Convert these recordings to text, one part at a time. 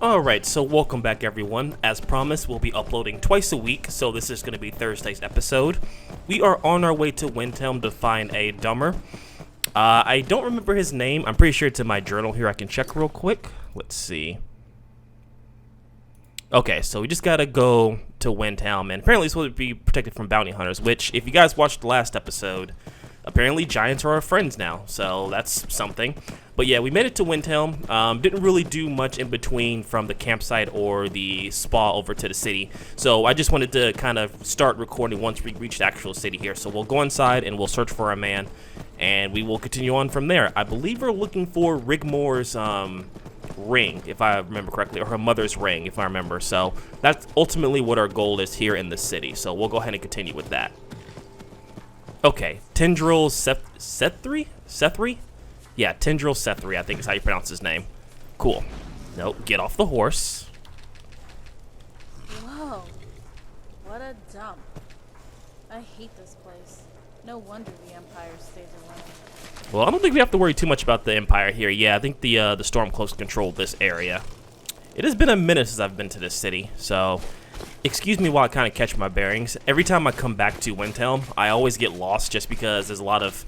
Alright, so welcome back everyone. As promised, we'll be uploading twice a week, so this is going to be Thursday's episode. We are on our way to Windhelm to find a dumber. I don't remember his name. I'm pretty sure it's in my journal here. I can check real quick. Let's see. Okay, so we just gotta go to Windhelm, and apparently it's supposed to be protected from bounty hunters, which, if you guys watched the last episode, apparently giants are our friends now, so that's something. But yeah, we made it to Windhelm. Didn't really do much in between from the campsite or the spa over to the city, so I just wanted to kind of start recording once we reach the actual city here. So we'll go inside and we'll search for our man, and we will continue on from there. I believe we're looking for Rigmore's ring, if I remember correctly, or her mother's ring, if I remember. So that's ultimately what our goal is here in the city, so we'll go ahead and continue with that. Okay, Tendril Sethri? Yeah, Tendril Sethri, I think is how you pronounce his name. Cool. Nope, get off the horse. Whoa, what a dump. I hate this place. No wonder the Empire stays around. Well, I don't think we have to worry too much about the Empire here. Yeah, I think the Stormcloaks control this area. It has been a minute since I've been to this city, so excuse me while I kind of catch my bearings. Every time I come back to Windhelm, I always get lost just because there's a lot of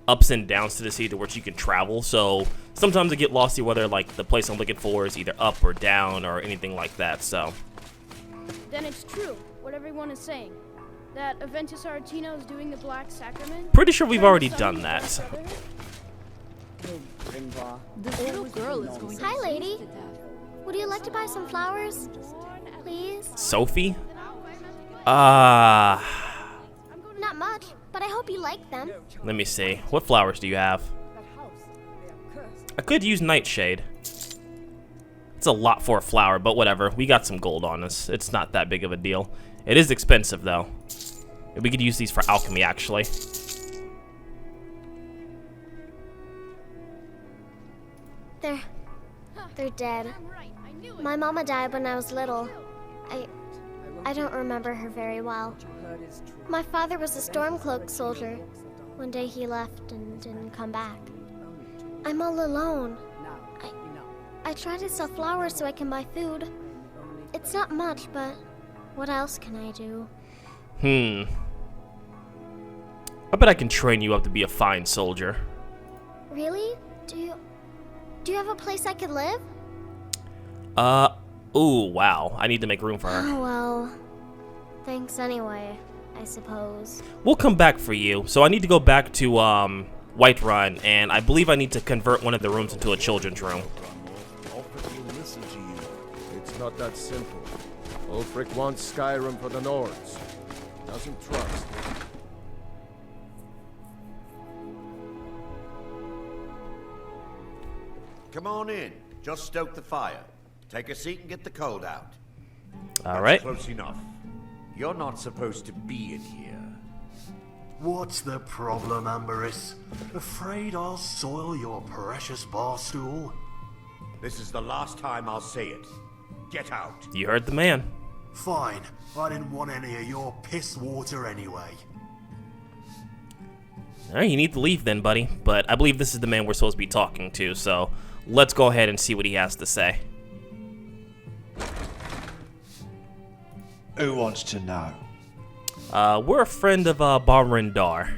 ups and downs to the city to which you can travel. So sometimes I get lost here whether like the place I'm looking for is either up or down or anything like that. So then it's true what everyone is saying. That Aventus Aretino is doing the Black Sacrament? Pretty sure we've already done that. This little girl is going to Hi, lady. Would you like to buy some flowers? Please? Sophie? Not much, but I hope you like them. Let me see. What flowers do you have? I could use Nightshade. It's a lot for a flower, but whatever. We got some gold on us. It's not that big of a deal. It is expensive, though. We could use these for alchemy, actually. They're dead. My mama died when I was little. I don't remember her very well. My father was a Stormcloak soldier. One day he left and didn't come back. I'm all alone. I try to sell flowers so I can buy food. It's not much, but what else can I do? I bet I can train you up to be a fine soldier. Really? Do you have a place I could live? Ooh, wow. I need to make room for her. Oh, well. Thanks anyway, I suppose. We'll come back for you. So I need to go back to, Whiterun, and I believe I need to convert one of the rooms into a children's room. Ulfric will listen to you. It's not that simple. Ulfric wants Skyrim for the Nords. Doesn't trust. Come on in. Just stoke the fire. Take a seat and get the cold out. All right. Close enough. You're not supposed to be in here. What's the problem, Amberus? Afraid I'll soil your precious bar stool? This is the last time I'll say it. Get out. You heard the man. Fine. I didn't want any of your piss water anyway. Alright, you need to leave then, buddy. But I believe this is the man we're supposed to be talking to, so let's go ahead and see what he has to say. Who wants to know? We're a friend of Barrendar.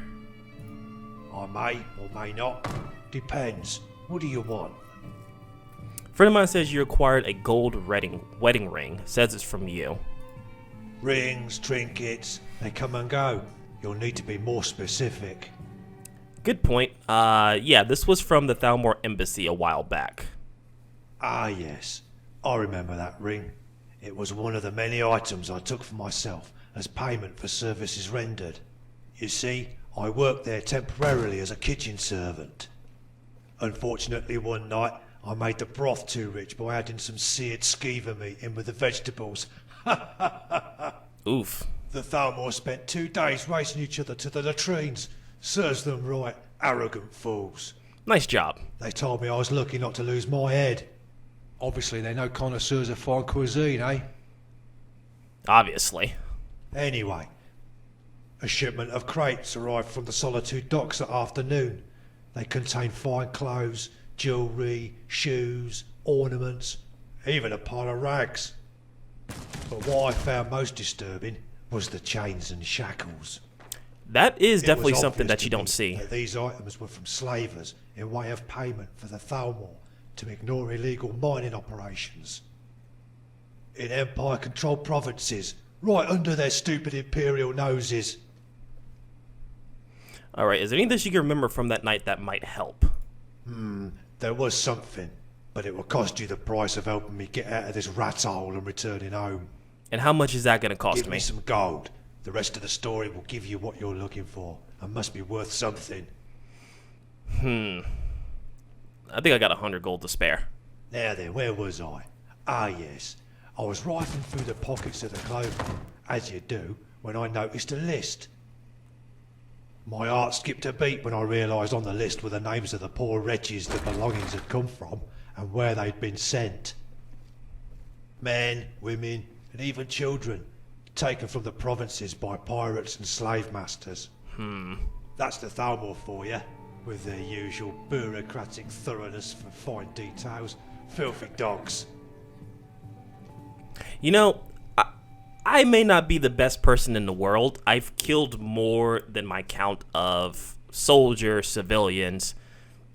I may or may not. Depends. What do you want? Friend of mine says you acquired a gold wedding ring. Says it's from you. Rings, trinkets, they come and go. You'll need to be more specific. Good point. Yeah, this was from the Thalmor Embassy a while back. Ah, yes. I remember that ring. It was one of the many items I took for myself as payment for services rendered. You see, I worked there temporarily as a kitchen servant. Unfortunately, one night, I made the broth too rich by adding some seared skeever meat in with the vegetables. Oof. The Thalmor spent 2 days racing each other to the latrines. Serves them right, arrogant fools. Nice job. They told me I was lucky not to lose my head. Obviously, they're no connoisseurs of fine cuisine, eh? Obviously. Anyway, a shipment of crates arrived from the Solitude docks that afternoon. They contained fine clothes, jewellery, shoes, ornaments, even a pile of rags. But what I found most disturbing was the chains and shackles. That is It definitely was something obvious that you to don't me see. that these items were from slavers in way of payment for the Thalmor to ignore illegal mining operations. In Empire-controlled provinces, right under their stupid imperial noses. Alright, is there anything that you can remember from that night that might help? There was something, but it will cost you the price of helping me get out of this rat hole and returning home. And how much is that going to cost Give me? me some gold. The rest of the story will give you what you're looking for, and must be worth something. I think I got 100 gold to spare. Now then, where was I? Ah yes, I was rifling through the pockets of the clothing, as you do, when I noticed a list. My heart skipped a beat when I realised on the list were the names of the poor wretches the belongings had come from, and where they'd been sent. Men, women, and even children, taken from the provinces by pirates and slave masters. That's the Thalmor for you, with their usual bureaucratic thoroughness for fine details. Filthy dogs. You know, I may not be the best person in the world. I've killed more than my count of soldiers, civilians,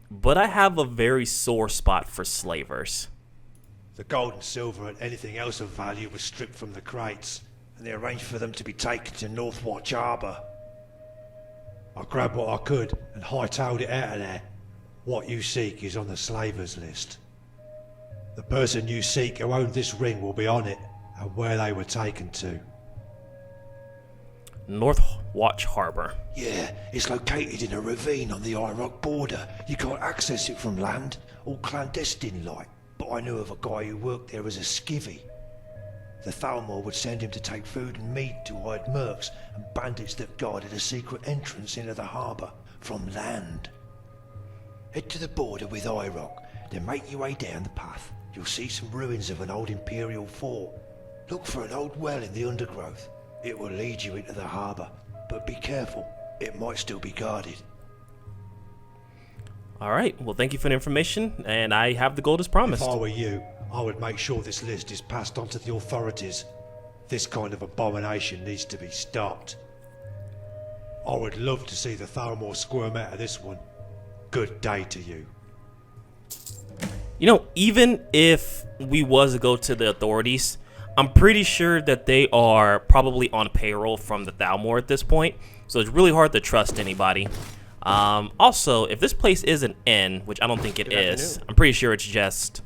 but I have a very sore spot for slavers. The gold and silver and anything else of value was stripped from the crates, and they arranged for them to be taken to Northwatch Harbour. I grabbed what I could and hightailed it out of there. What you seek is on the slavers list. The person you seek who owned this ring will be on it, and where they were taken to. Northwatch Harbor. Yeah, it's located in a ravine on the Iraq border. You can't access it from land, all clandestine like. But I knew of a guy who worked there as a skivvy. The Thalmor would send him to take food and meat to hide mercs and bandits that guarded a secret entrance into the harbour from land. Head to the border with Iraq, then make your way down the path. You'll see some ruins of an old imperial fort. Look for an old well in the undergrowth. It will lead you into the harbour, but be careful, it might still be guarded. Alright, well thank you for the information, and I have the gold as promised. If I were you, I would make sure this list is passed on to the authorities. This kind of abomination needs to be stopped. I would love to see the Thalmor squirm out of this one. Good day to you. You know, even if we was to go to the authorities, I'm pretty sure that they are probably on payroll from the Thalmor at this point, so it's really hard to trust anybody. Also, if this place is an inn, which I don't think it is, I'm pretty sure it's just...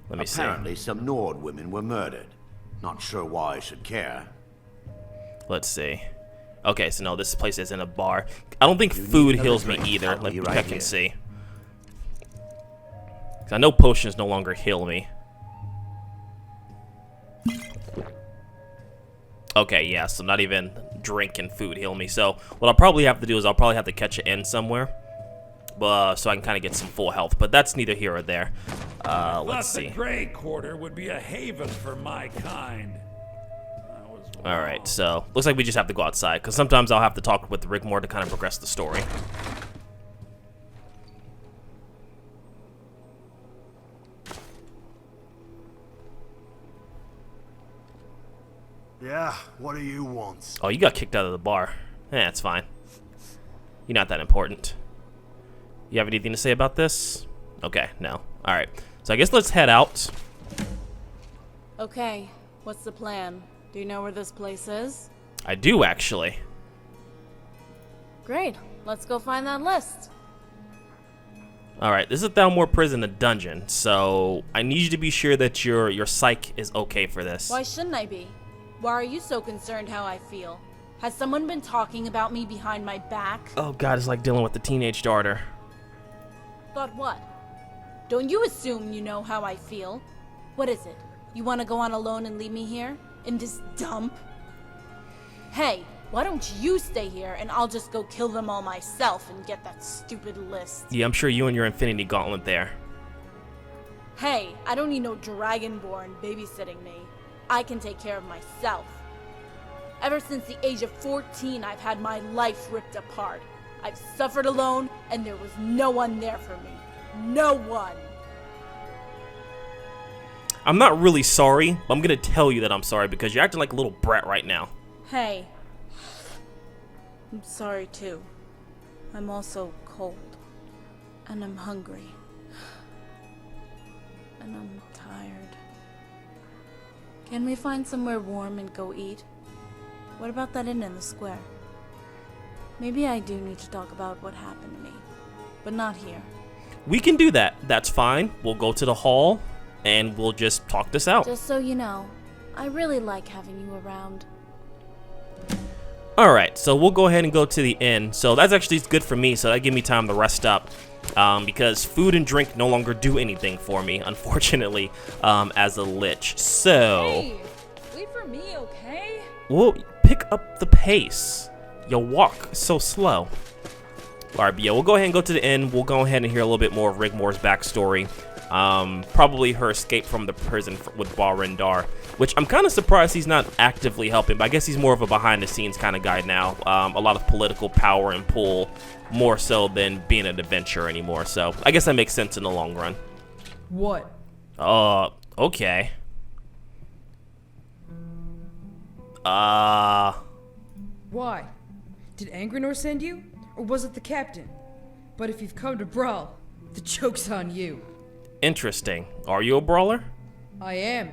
Let me see. Apparently some Nord women were murdered. Not sure why I should care. Let's see. Okay, so no, this place isn't a bar. I don't think food heals me either. Let me check and see. 'Cause I know potions no longer heal me. Okay, yeah, so not even drink and food heal me. So what I'll probably have to do is I'll probably have to catch an inn somewhere, so I can kind of get some full health. But that's neither here or there. Let's see. The Grey Quarter would be a haven for my kind. All right, so looks like we just have to go outside because sometimes I'll have to talk with Rigmore to kind of progress the story. Yeah, what do you want? Oh, you got kicked out of the bar. It's fine. You're not that important. You have anything to say about this? Okay, no. All right, so I guess let's head out. Okay, what's the plan? Do you know where this place is? I do, actually. Great, let's go find that list. All right, this is Thalmor Prison, a dungeon, so I need you to be sure that your psych is okay for this. Why shouldn't I be? Why are you so concerned how I feel? Has someone been talking about me behind my back? Oh God, it's like dealing with a teenage daughter. Thought what? Don't you assume you know how I feel? What is it? You want to go on alone and leave me here? In this dump? Hey, why don't you stay here and I'll just go kill them all myself and get that stupid list? Yeah, I'm sure you and your Infinity Gauntlet there. Hey, I don't need no Dragonborn babysitting me. I can take care of myself. Ever since the age of 14, I've had my life ripped apart. I've suffered alone, and there was no one there for me. No one! I'm not really sorry, but I'm gonna tell you that I'm sorry because you're acting like a little brat right now. Hey. I'm sorry too. I'm also cold. And I'm hungry. And I'm tired. Can we find somewhere warm and go eat? What about that inn in the square? Maybe I do need to talk about what happened to me. But not here. We can do that. That's fine. We'll go to the hall and we'll just talk this out. Just so you know, I really like having you around. Alright, so we'll go ahead and go to the inn. So that's actually good for me, so that gives me time to rest up. Because food and drink no longer do anything for me, unfortunately, as a lich. So... Hey, wait for me, okay? We'll pick up the pace. Your walk is so slow. Alright, but yeah, we'll go ahead and go to the inn. We'll go ahead and hear a little bit more of Rigmore's backstory. Probably her escape from the prison with Barindar, which I'm kind of surprised he's not actively helping, but I guess he's more of a behind-the-scenes kind of guy now. A lot of political power and pull, more so than being an adventurer anymore, so I guess that makes sense in the long run. What? Okay. Why? Did Angrenor send you? Or was it the captain? But if you've come to brawl, the joke's on you. Interesting. Are you a brawler? I am.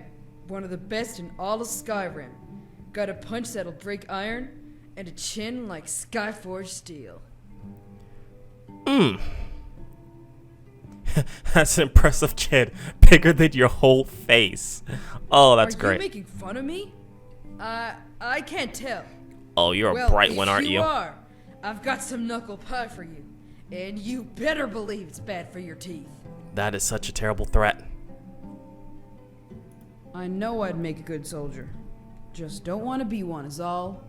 One of the best in all of Skyrim. Got a punch that'll break iron, and a chin like Skyforged steel. That's an impressive chin. Bigger than your whole face. Oh, that's great. Are you making fun of me? I can't tell. Oh, you're a bright one, aren't you? you? Are. I've got some knuckle pie for you. And you better believe it's bad for your teeth. That is such a terrible threat. I know I'd make a good soldier. Just don't want to be one is all.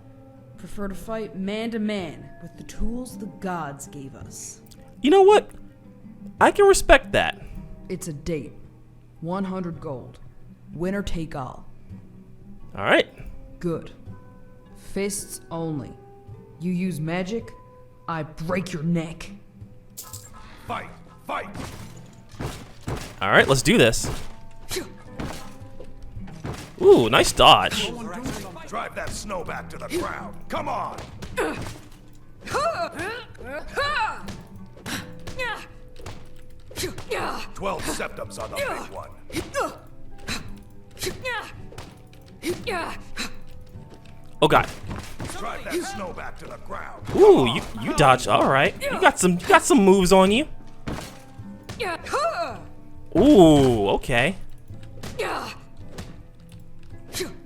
Prefer to fight man to man with the tools the gods gave us. You know what? I can respect that. It's a date. 100 gold. Winner take all. Alright. Good. Fists only. You use magic, I break your neck. Fight! Fight! Alright, let's do this. Ooh, nice dodge. Drive that snow back to the ground. Come on! 12 septums on the big one. Oh god. Drive that snow back to the ground. Ooh, you dodged. All right. You got some moves on you. Ooh, okay.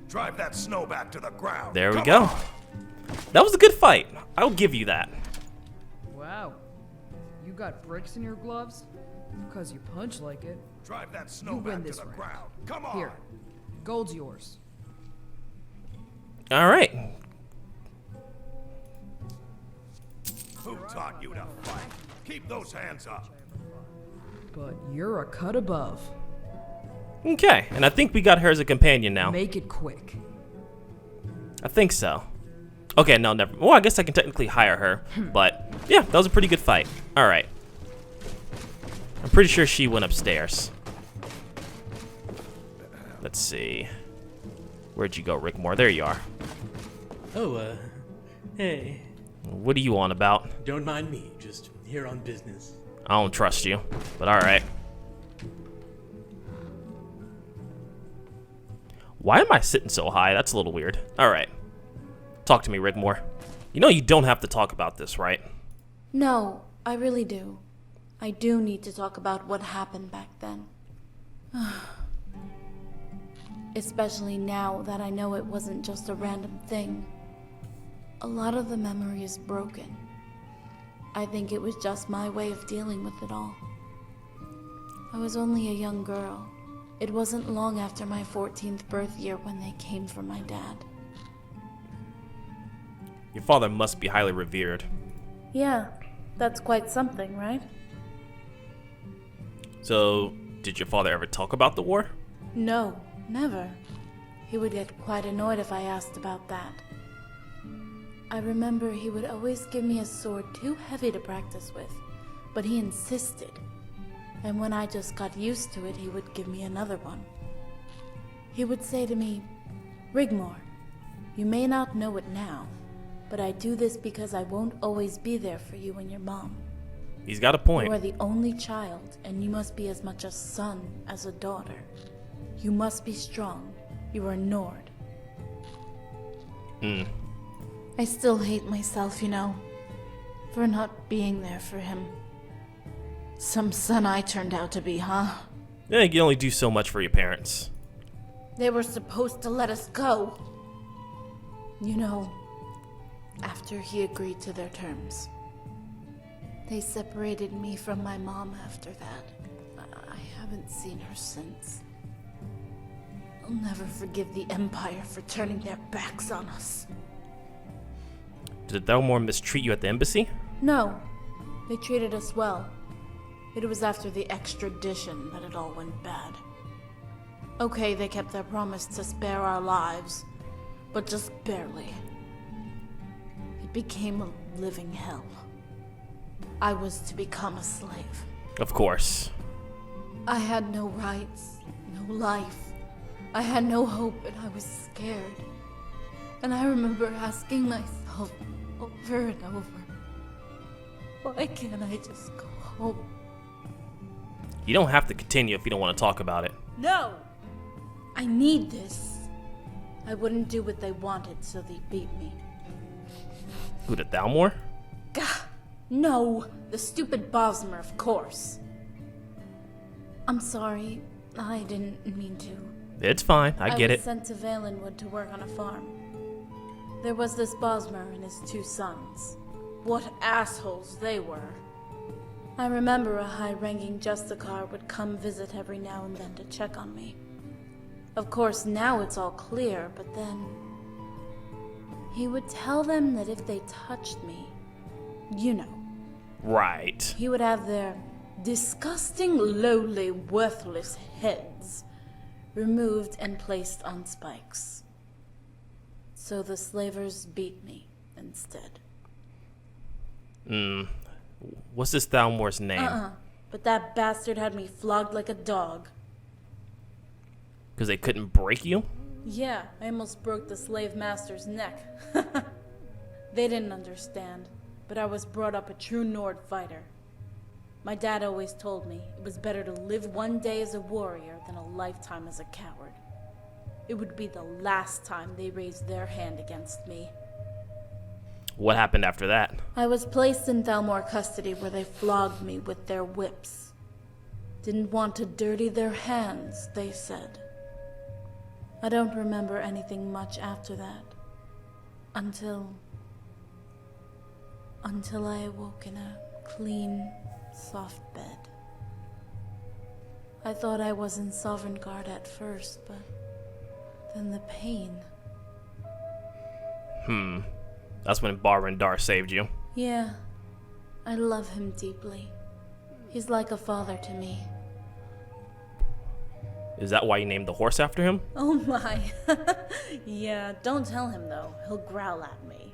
Drive that snow back to the ground. There we go. That was a good fight. I'll give you that. Wow. You got bricks in your gloves? Because you punch like it. Drive that snow back to the ground. Come on. Here. Gold's yours. All right. Who taught you to fight? Keep those hands up. But you're a cut above. Okay, and I think we got her as a companion now. Make it quick. I think so. Okay, no, never. Well, I guess I can technically hire her, but yeah, that was a pretty good fight. All right. I'm pretty sure she went upstairs. Let's see. Where'd you go, Rigmore? There you are. Oh, hey. What are you on about? Don't mind me, just here on business. I don't trust you, but all right. Why am I sitting so high? That's a little weird. All right. Talk to me, Rigmore. You know you don't have to talk about this, right? No, I really do. I do need to talk about what happened back then. Especially now that I know it wasn't just a random thing. A lot of the memory is broken. I think it was just my way of dealing with it all. I was only a young girl. It wasn't long after my 14th birth year when they came for my dad. Your father must be highly revered. Yeah, that's quite something, right? So, did your father ever talk about the war? No, never. He would get quite annoyed if I asked about that. I remember he would always give me a sword too heavy to practice with, but he insisted. And when I just got used to it, he would give me another one. He would say to me, Rigmore, you may not know it now, but I do this because I won't always be there for you and your mom. He's got a point. You are the only child, and you must be as much a son as a daughter. You must be strong. You are Nord. I still hate myself, you know, for not being there for him. Some son I turned out to be, huh? Yeah, you can only do so much for your parents. They were supposed to let us go. You know, after he agreed to their terms. They separated me from my mom after that. I haven't seen her since. I'll never forgive the Empire for turning their backs on us. Did Thalmor mistreat you at the embassy? No, they treated us well. It was after the extradition that it all went bad. Okay, they kept their promise to spare our lives, but just barely. It became a living hell. I was to become a slave. Of course. I had no rights, no life. I had no hope, and I was scared. And I remember asking myself over and over, why can't I just go home? You don't have to continue if you don't want to talk about it. No! I need this. I wouldn't do what they wanted, so they beat me. Who, the Thalmor? Gah! No! The stupid Bosmer, of course. I'm sorry. I didn't mean to. It's fine. I get was it. sent to Valenwood to work on a farm. There was this Bosmer and his 2 sons. What assholes they were. I remember a high-ranking Justicar would come visit every now and then to check on me. Of course, now it's all clear, but then... he would tell them that if they touched me, you know. Right. He would have their disgusting, lowly, worthless heads removed and placed on spikes. So the slavers beat me instead. What's this Thalmor's name? But that bastard had me flogged like a dog. Because they couldn't break you? Yeah, I almost broke the slave master's neck. They didn't understand, but I was brought up a true Nord fighter. My dad always told me it was better to live one day as a warrior than a lifetime as a coward. It would be the last time they raised their hand against me. What happened after that? I was placed in Thalmor custody where they flogged me with their whips. Didn't want to dirty their hands, they said. I don't remember anything much after that. Until I awoke in a clean, soft bed. I thought I was in Sovereign Guard at first, but then the pain. That's when Barrendar saved you. Yeah, I love him deeply. He's like a father to me. Is that why you named the horse after him? Oh my. Yeah, don't tell him though. He'll growl at me.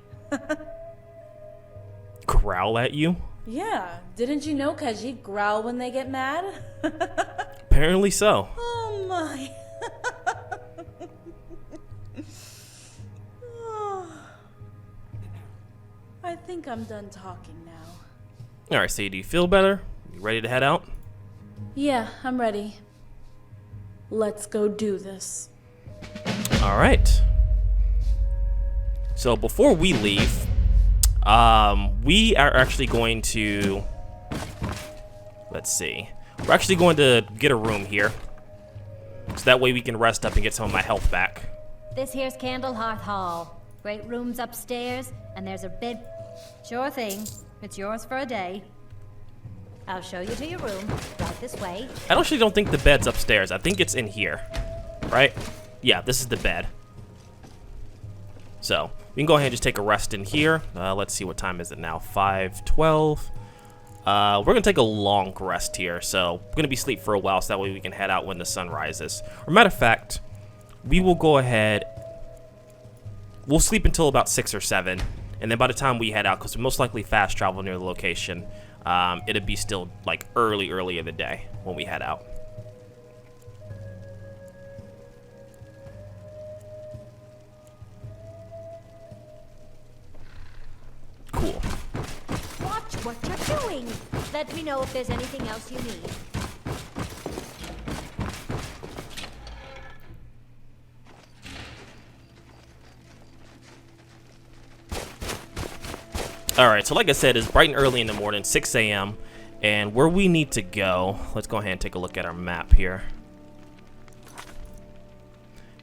Growl at you? Yeah, didn't you know Khajiit growl when they get mad? Apparently so. Oh my. I think I'm done talking now. Alright, so do you feel better? You ready to head out? Yeah, I'm ready. Let's go do this. Alright. So before we leave, we are actually going to... Let's see. We're actually going to get a room here. So that way we can rest up and get some of my health back. This here's Candlehearth Hall. Great rooms upstairs, and there's a bed. Sure thing. It's yours for a day. I'll show you to your room, right this way. I actually don't think the bed's upstairs. I think it's in here. Right? Yeah, this is the bed. So, we can go ahead and just take a rest in here. Let's see, what time is it now? 5:12. We're going to take a long rest here. So, we're going to be asleep for a while so that way we can head out when the sun rises. Or matter of fact, we will go ahead. We'll sleep until about 6 or 7. And then by the time we head out, because we most likely fast travel near the location, it'll be still like early in the day when we head out. doing? Let me know if there's anything else you need. Alright, so like I said, it's bright and early in the morning, 6 a.m. And where we need to go, let's go ahead and take a look at our map here.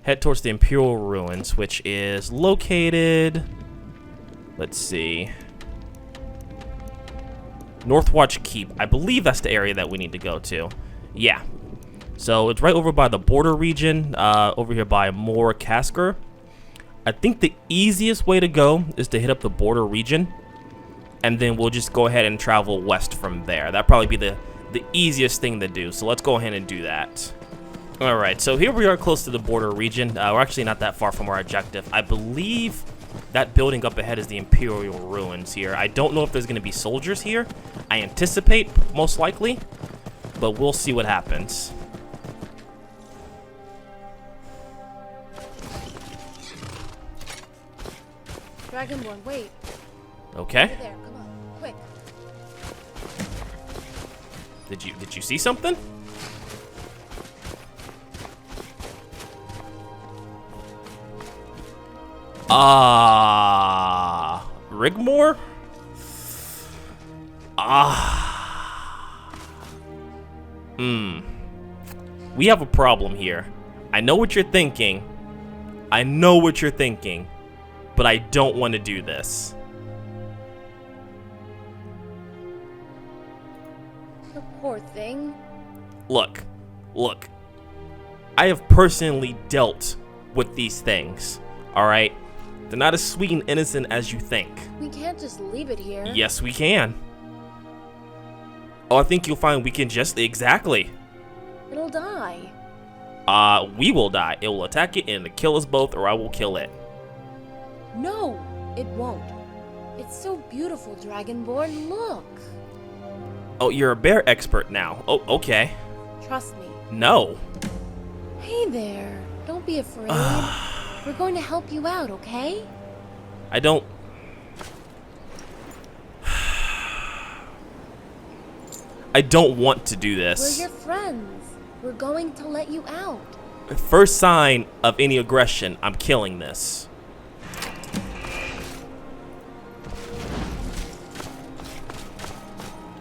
Head towards the Imperial Ruins, which is located, let's see, Northwatch Keep. I believe that's the area that we need to go to. Yeah. So it's right over by the border region, over here by Moor Casker. I think the easiest way to go is to hit up the border region, and then we'll just go ahead and travel west from there. That'd probably be the easiest thing to do. So let's go ahead and do that. Alright, so here we are close to the border region. We're actually not that far from our objective. I believe that building up ahead is the Imperial Ruins here. I don't know if there's going to be soldiers here. I anticipate, most likely, but we'll see what happens. Dragonborn, wait. Okay. Over there, come on, quick. Did you see something? Rigmore? We have a problem here. I know what you're thinking. I know what you're thinking. But I don't want to do this. The poor thing. Look. I have personally dealt with these things. Alright? They're not as sweet and innocent as you think. We can't just leave it here. Yes, we can. Oh, I think you'll find we can just... Exactly. It'll die. We will die. It will attack it and it'll kill us both, or I will kill it. No, it won't. It's so beautiful, Dragonborn. Look. Oh, you're a bear expert now. Oh, okay. Trust me. No. Hey there. Don't be afraid. We're going to help you out, okay? I don't... I don't want to do this. We're your friends. We're going to let you out. First sign of any aggression, I'm killing this.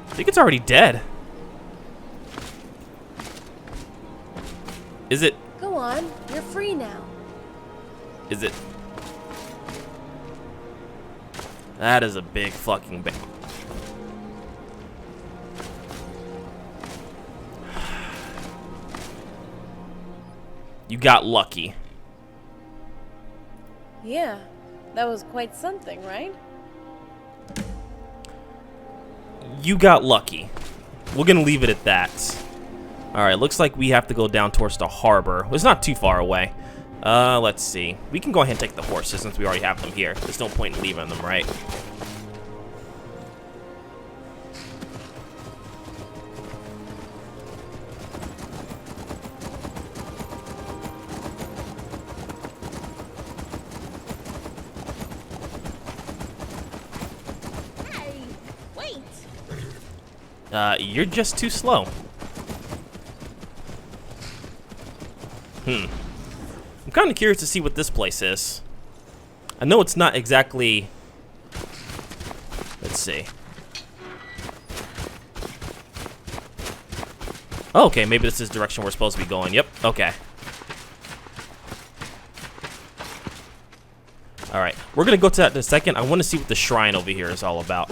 I think it's already dead. Is it? Go on. You're free now. Is it? That is a big fucking bear. You got lucky. Yeah, that was quite something, right? You got lucky. We're gonna leave it at that. Alright, looks like we have to go down towards the harbor. It's not too far away. Let's see. We can go ahead and take the horses since we already have them here. There's no point in leaving them, right? Hey, wait! You're just too slow. I'm kind of curious to see what this place is. I know it's not exactly... Let's see. Oh, okay, maybe this is the direction we're supposed to be going. Yep, okay. Alright, we're going to go to that in a second. I want to see what the shrine over here is all about.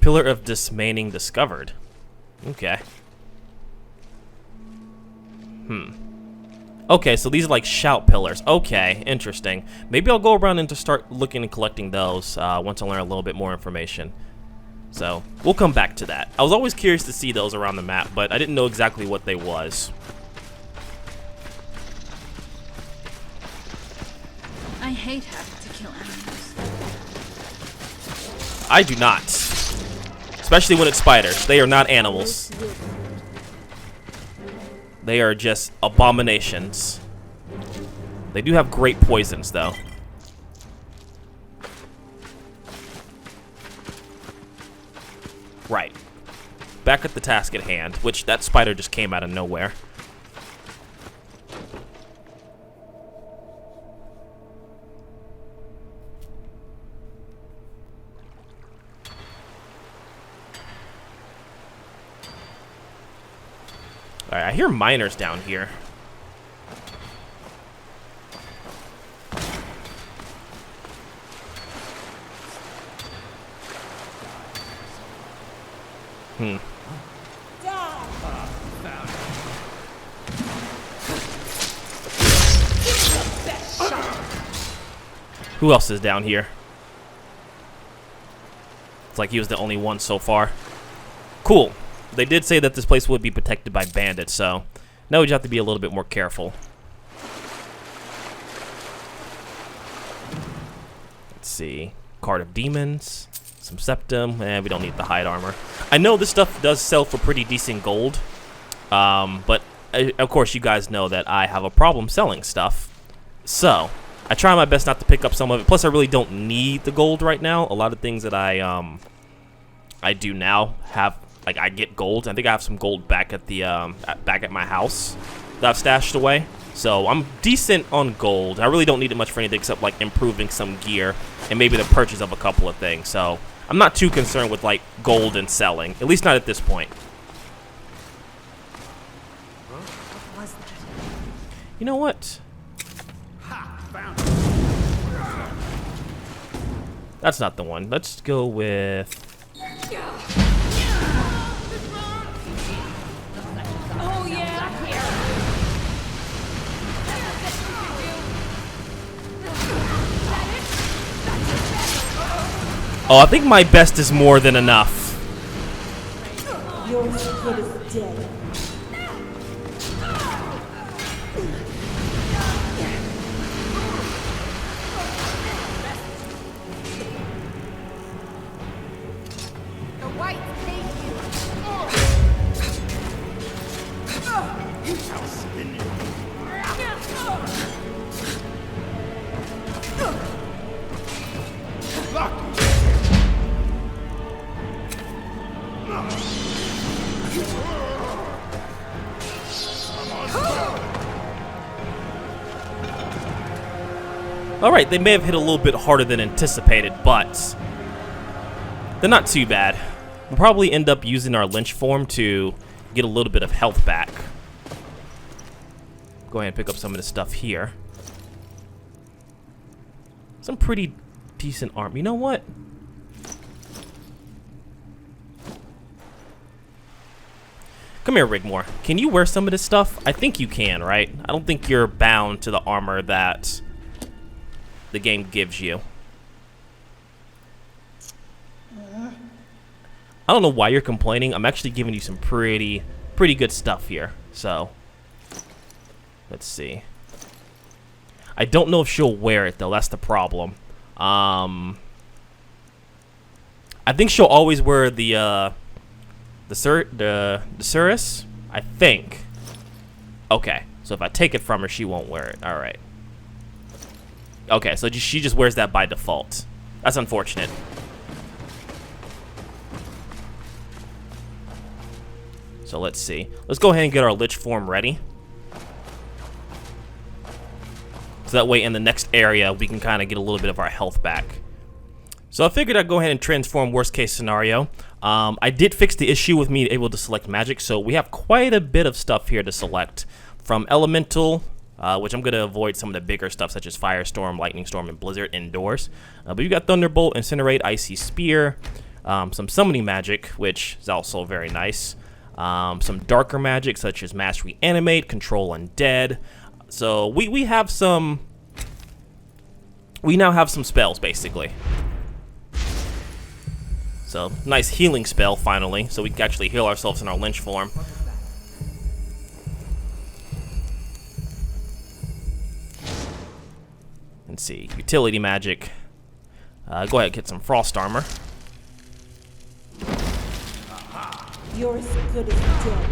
Pillar of Dismaying discovered. Okay. Okay, so these are like shout pillars. Okay, interesting. Maybe I'll go around and just start looking and collecting those once I learn a little bit more information. So, we'll come back to that. I was always curious to see those around the map, but I didn't know exactly what they was. I hate having to kill animals. I do not. Especially when it's spiders. They are not animals. They are just abominations. They do have great poisons, though. Right. Back at the task at hand, which that spider just came out of nowhere. Alright, I hear miners down here. Who else is down here? It's like he was the only one so far. Cool. They did say that this place would be protected by bandits, so now we just have to be a little bit more careful. Let's see. Card of Demons. Some Septum. We don't need the hide armor. I know this stuff does sell for pretty decent gold. But, of course, you guys know that I have a problem selling stuff. So, I try my best not to pick up some of it. Plus, I really don't need the gold right now. A lot of things that I do now have, like, I get gold. I think I have some gold back at the back at my house that I've stashed away. So I'm decent on gold. I really don't need it much for anything except like improving some gear and maybe the purchase of a couple of things. So I'm not too concerned with like gold and selling, at least not at this point. You know what? That's not the one. Let's go with... Oh, yeah. Oh, I think my best is more than enough. You're as good as dead. The whites hate you. You shall spin you. Alright, they may have hit a little bit harder than anticipated, but they're not too bad. We'll probably end up using our lynch form to get a little bit of health back. Go ahead and pick up some of this stuff here. Some pretty decent armor. You know what? Come here, Rigmore. Can you wear some of this stuff? I think you can, right? I don't think you're bound to the armor that the game gives you. I don't know why you're complaining. I'm actually giving you some pretty good stuff here. So, let's see. I don't know if she'll wear it though. That's the problem. I think she'll always wear the Cirrus, I think. Okay, so if I take it from her, she won't wear it. All right. Okay, so she just wears that by default. That's unfortunate. So let's see. Let's go ahead and get our Lich form ready. So that way in the next area, we can kind of get a little bit of our health back. So I figured I'd go ahead and transform worst case scenario. I did fix the issue with me able to select magic, so we have quite a bit of stuff here to select. From Elemental, which I'm going to avoid some of the bigger stuff such as Firestorm, Lightning Storm, and Blizzard indoors. But you've got Thunderbolt, Incinerate, Icy Spear, some Summoning Magic, which is also very nice. Some darker magic such as Mass Reanimate, Control Undead. So we have some... We now have some spells, basically. So, nice healing spell, finally, so we can actually heal ourselves in our lynch form. Let's see, utility magic. Go ahead and get some frost armor. You're as good as dead.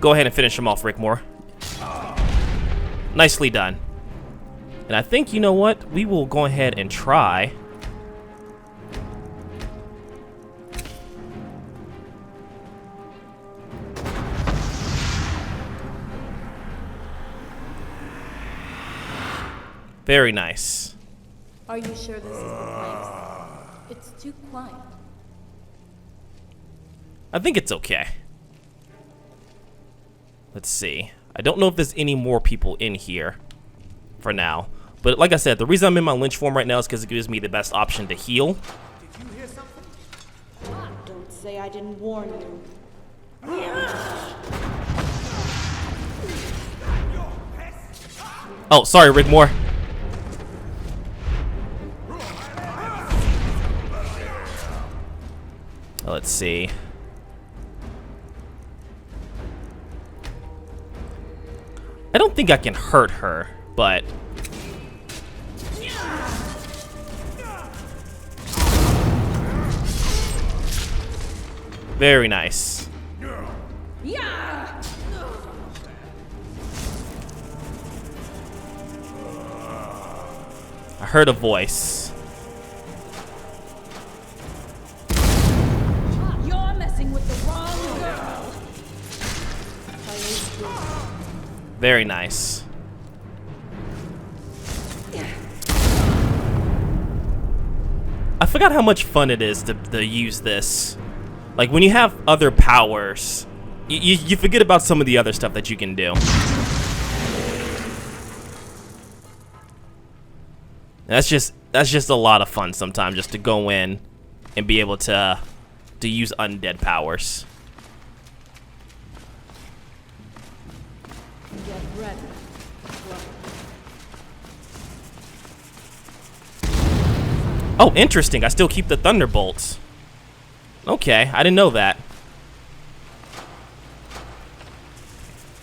go ahead and finish him off, Rigmore. Nicely done. And I think, you know what? We will go ahead and try. Very nice. Are you sure this is the place? It's too quiet. I think it's okay. Let's see. I don't know if there's any more people in here for now. But like I said, the reason I'm in my lynch form right now is because it gives me the best option to heal. Did you hear something? Don't say I didn't warn you. Oh, sorry, Rigmore. Let's see. I don't think I can hurt her, but... Very nice. I heard a voice. You're messing with the wrong girl. Very nice. I forgot how much fun it is to use this. Like, when you have other powers, you forget about some of the other stuff that you can do. That's just a lot of fun sometimes, just to go in and be able to use undead powers. Get ready. Oh, interesting. I still keep the thunderbolts. Okay, I didn't know that.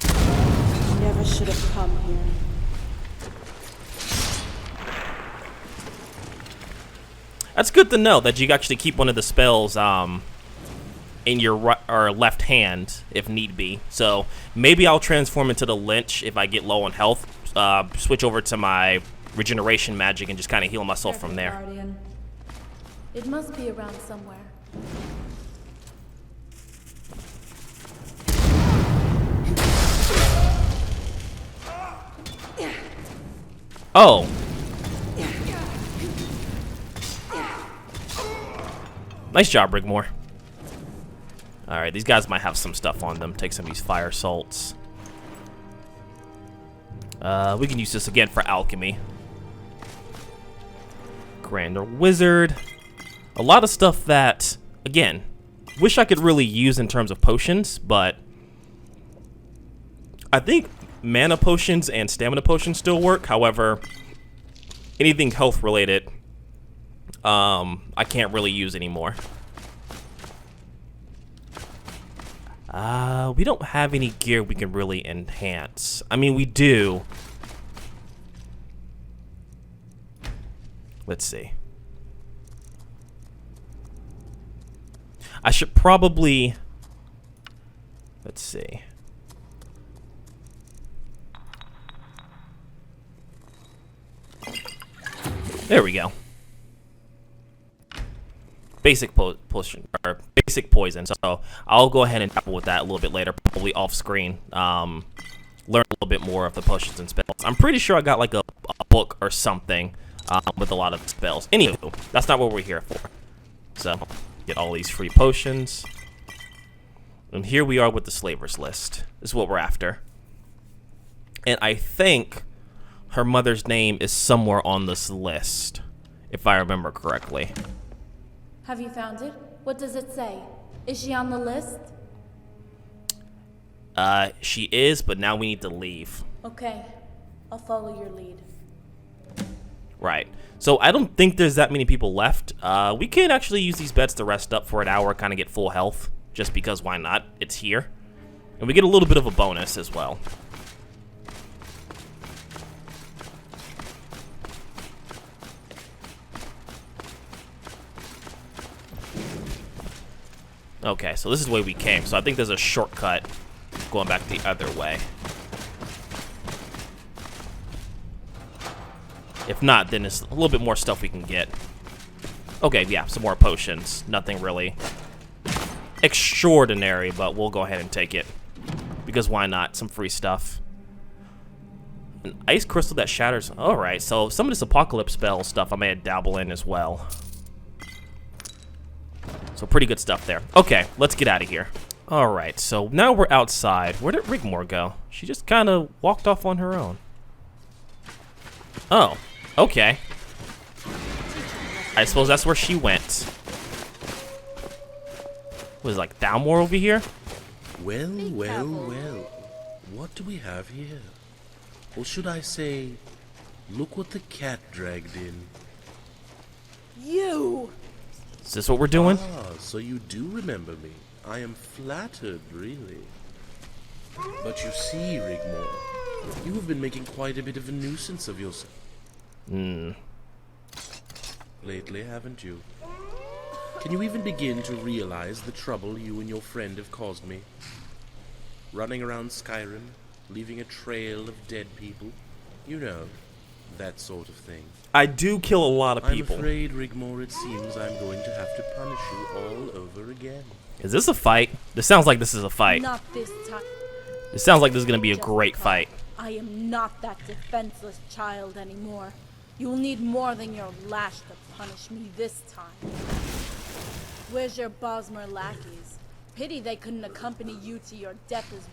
Never should have come here. That's good to know that you actually keep one of the spells in your right or left hand if need be. So maybe I'll transform into the Lynch if I get low on health. Switch over to my regeneration magic and just kind of heal myself from there. Guardian. It must be around somewhere. Oh. Nice job, Rigmore. Alright, these guys might have some stuff on them. Take some of these fire salts. We can use this again for alchemy. Grander Wizard. A lot of stuff that, again, wish I could really use in terms of potions, but I think mana potions and stamina potions still work. However, anything health related, I can't really use anymore. We don't have any gear we can really enhance. I mean, we do. Let's see. I should probably... Let's see. There we go. Basic potion or basic poison. So I'll go ahead and dabble with that a little bit later, probably off screen. Learn a little bit more of the potions and spells. I'm pretty sure I got like a book or something with a lot of spells. Anywho, that's not what we're here for. So get all these free potions, and here we are with the slavers list. This is what we're after, and I think her mother's name is somewhere on this list, if I remember correctly. Have you found it? What does it say? Is she on the list? She is, but now we need to leave. Okay, I'll follow your lead. Right. So I don't think there's that many people left. We can actually use these beds to rest up for an hour, kind of get full health, just because why not? It's here. And we get a little bit of a bonus as well. Okay, so this is the way we came. So I think there's a shortcut going back the other way. If not, then it's a little bit more stuff we can get. Okay, yeah, some more potions. Nothing really extraordinary, but we'll go ahead and take it. Because why not? Some free stuff. An ice crystal that shatters. Alright, so some of this apocalypse spell stuff I may dabble in as well. So pretty good stuff there. Okay, let's get out of here. Alright, so now we're outside. Where did Rigmore go? She just kind of walked off on her own. Oh, okay. I suppose that's where she went. Was like Thalmor over here? Well, well, well. What do we have here? Or should I say, look what the cat dragged in. You! Is this what we're doing? Ah, so you do remember me. I am flattered, really. But you see, Rigmore, you have been making quite a bit of a nuisance of yourself. Lately, haven't you? Can you even begin to realize the trouble you and your friend have caused me? Running around Skyrim, leaving a trail of dead people. You know, that sort of thing. I do kill a lot of people. I'm afraid, Rigmore, it seems I'm going to have to punish you all over again. Is this a fight? This sounds like this is a fight. Not this time. This sounds like this is going to be a great fight. I am not that defenseless child anymore. You'll need more than your lash to punish me this time. Where's your Bosmer lackeys? Pity they couldn't accompany you to your death as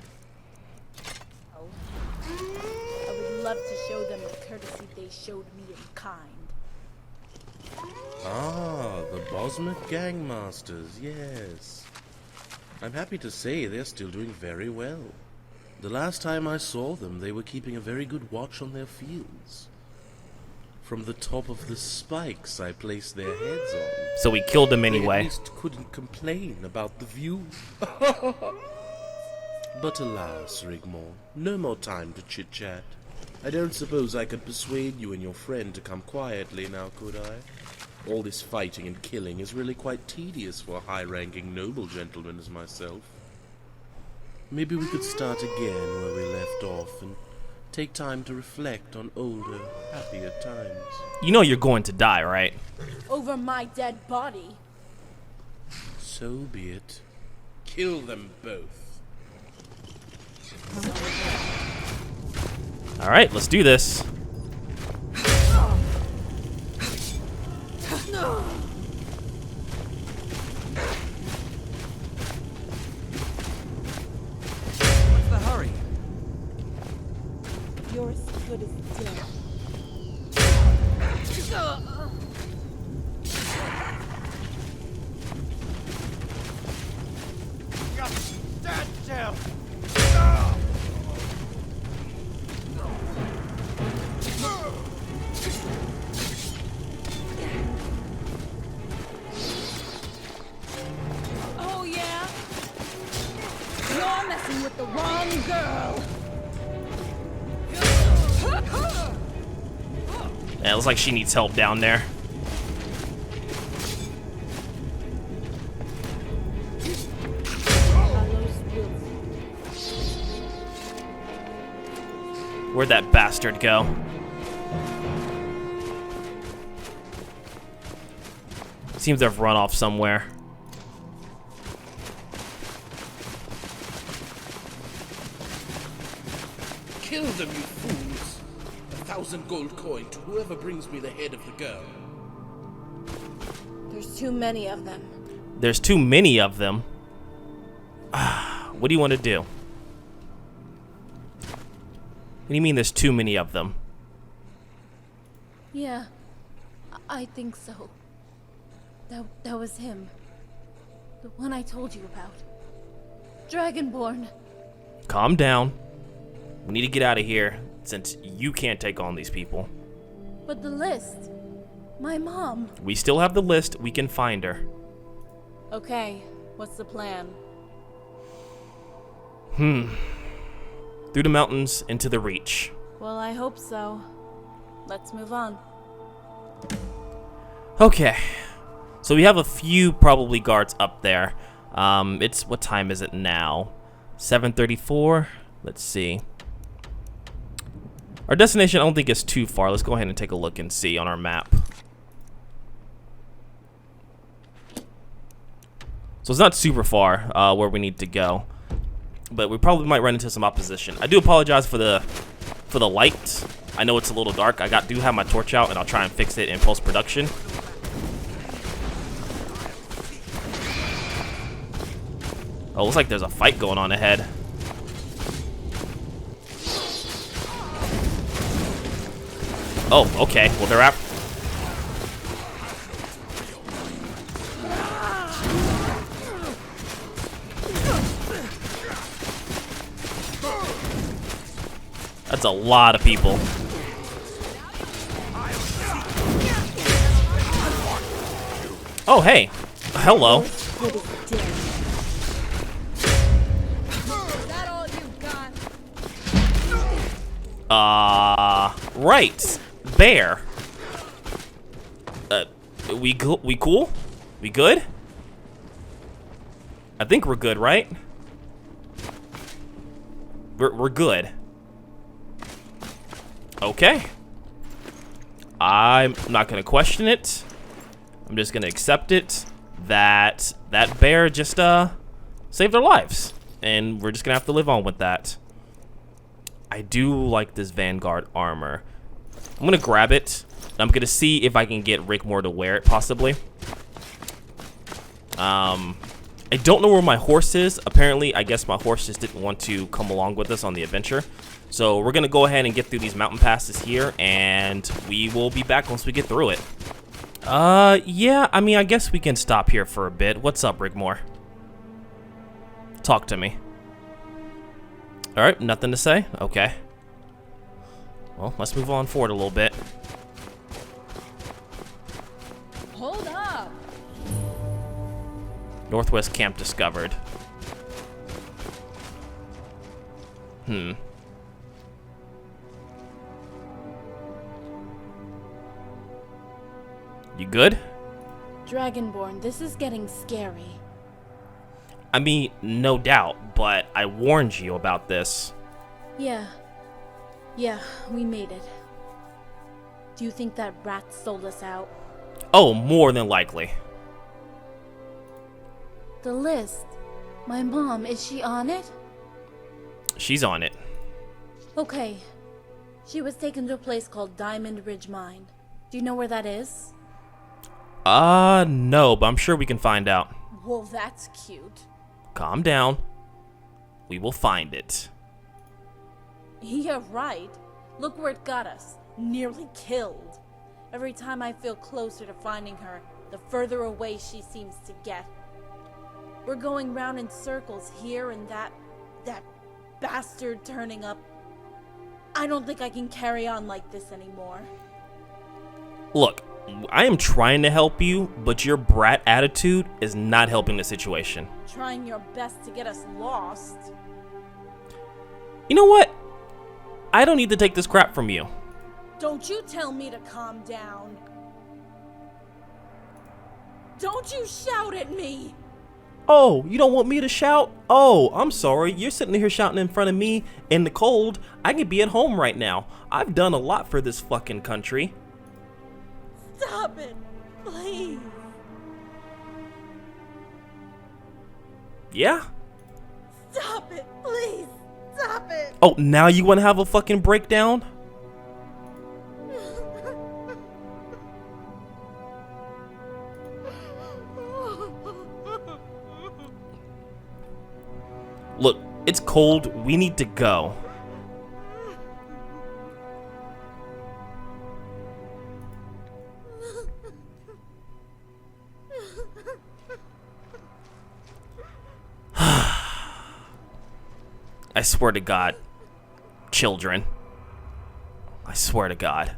well. I would love to show them the courtesy they showed me in kind. Ah, the Bosmer gangmasters, yes. I'm happy to say they're still doing very well. The last time I saw them, they were keeping a very good watch on their fields. From the top of the spikes I placed their heads on. So we killed them They anyway. at least couldn't complain about the view. But alas, Rigmore, no more time to chit-chat. I don't suppose I could persuade you and your friend to come quietly now, could I? All this fighting and killing is really quite tedious for a high-ranking noble gentleman as myself. Maybe we could start again where we left off and take time to reflect on older, happier times. You know you're going to die, right? Over my dead body. So be it. Kill them both. Alright, let's do this. What's the hurry? You're as good as dead. Stand still! Oh yeah? You're messing with the wrong girl. Yeah, it looks like she needs help down there. Where'd that bastard go? Seems to have run off somewhere. Kill them, you fools! 1,000 gold coin to whoever brings me the head of the girl. There's too many of them. There's too many of them. What do you want to do? What do you mean there's too many of them? Yeah, I think so. That was him. The one I told you about. Dragonborn. Calm down. We need to get out of here since you can't take on these people. But the list. My mom. We still have the list. We can find her. Okay, what's the plan? Through the mountains into the Reach. Well, I hope so. Let's move on. Okay. So we have a few probably guards up there. What time is it now? 7:34. Let's see. Our destination I don't think is too far. Let's go ahead and take a look and see on our map. So it's not super far where we need to go, but we probably might run into some opposition. I do apologize for the light. I know it's a little dark. I do have my torch out, and I'll try and fix it in post-production. Oh, looks like there's a fight going on ahead. Oh, okay. Well, they're after. That's a lot of people. Oh, hey. Hello. Right. Bear. We cool? We good? I think we're good, right? We're good. Okay. I'm not gonna question it. I'm just gonna accept it that that bear just saved our lives, and we're just gonna have to live on with that. I do like this Vanguard armor. I'm gonna grab it. I'm gonna see if I can get Rigmore to wear it, possibly. I don't know where my horse is. Apparently, I guess my horse just didn't want to come along with us on the adventure. So we're gonna go ahead and get through these mountain passes here, and we will be back once we get through it. Yeah, I mean, I guess we can stop here for a bit. What's up, Rigmore? Talk to me. Alright, nothing to say? Okay. Well, let's move on forward a little bit. Hold up! Northwest camp discovered. You good? Dragonborn, this is getting scary. I mean, no doubt, but I warned you about this. Yeah, we made it. Do you think that rat sold us out? Oh, more than likely. The list. My mom, is she on it? She's on it. Okay. She was taken to a place called Diamond Ridge Mine. Do you know where that is? No, but I'm sure we can find out. Well, that's cute. Calm down. We will find it. Yeah, right. Look where it got us. Nearly killed. Every time I feel closer to finding her, the further away she seems to get. We're going round in circles here, and that bastard turning up. I don't think I can carry on like this anymore. Look, I am trying to help you, but your brat attitude is not helping the situation. Trying your best to get us lost. You know what? I don't need to take this crap from you. Don't you tell me to calm down. Don't you shout at me. Oh, you don't want me to shout? Oh, I'm sorry. You're sitting here shouting in front of me in the cold. I could be at home right now. I've done a lot for this fucking country. Stop it, please. Yeah? Stop it, please. Stop it. Oh, now you want to have a fucking breakdown? Look, it's cold. We need to go. I swear to God. Children. I swear to God.